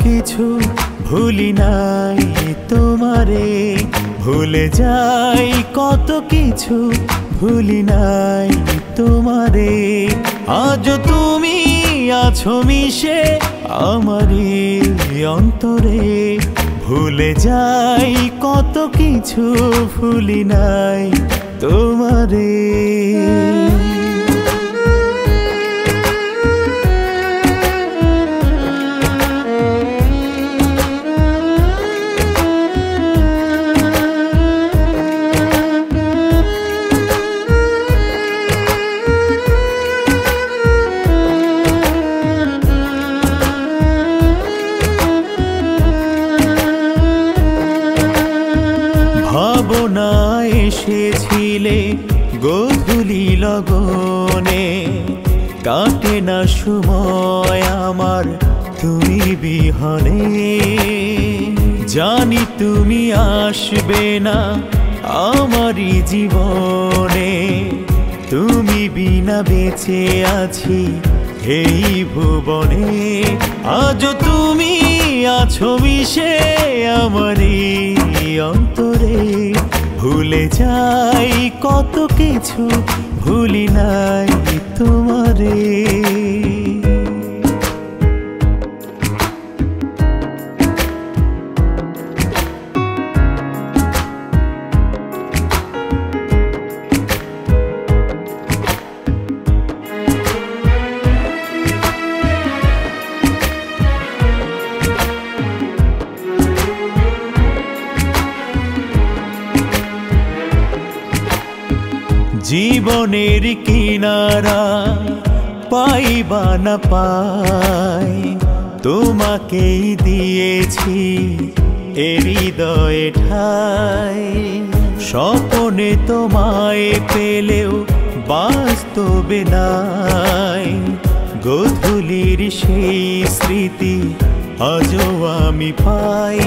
কিছু ভুলি নাই তোমারে, ভুলে যাই কত কিছু ভুলি নাই তোমারে। আজ তুমি আছো মিশে আমারই অন্তরে, ভুলে যাই কত কিছু ভুলি নাই তোমারে। ভাবনা এসেছিলে গোধূলি লগনে, কাটে না সময় আমার তুমি বিহনে। জানি তুমি আসবে না আমারই জীবনে, তুমি বিনা বেঁচে আছি এই ভুবনে। আজ তুমি আছো মিশে আমারই অন্তরে, ভুলে যাই কত কিছু ভুলি নাই তোমারে। জীবনের কিনারা পাইবা না পাই, তোমাকেই দিয়েছি এ হৃদয়ে ঠাই। স্বপ্নে তোমায় পেলেও বাস্তবে নাই, গোধূলির সেই স্মৃতি আজও আমি পাই।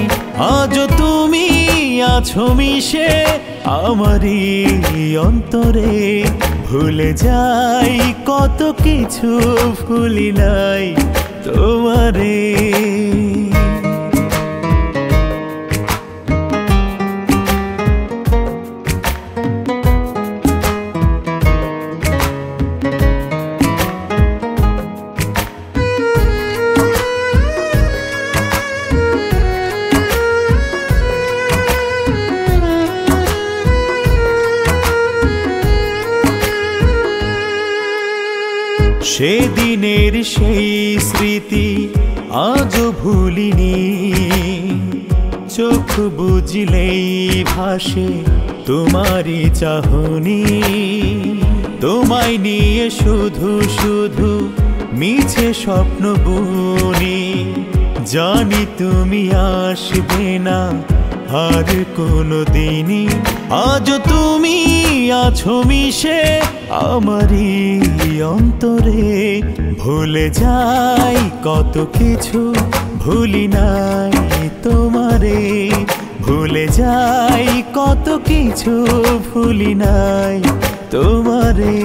আজ তুমি আছো মিশে আমারই অন্তরে, ভুলে যাই কত কিছু ভুলি নাই তোমারে। সেদিনের সেই স্মৃতি আজও ভুলিনি, চোখ বুঝলেই ভাসে তোমারই চাহনি। তোমায় নিয়ে শুধু শুধু মিছে স্বপ্ন বুনি, জানি তুমি আসবে না আর কোনো দিনই। আজ তুমি আছো মিশে আমারই অন্তরে, ভুলে যাই কত কিছু ভুলি নাই তোমারে, ভুলে যাই কত কিছু ভুলি নাই তোমারে।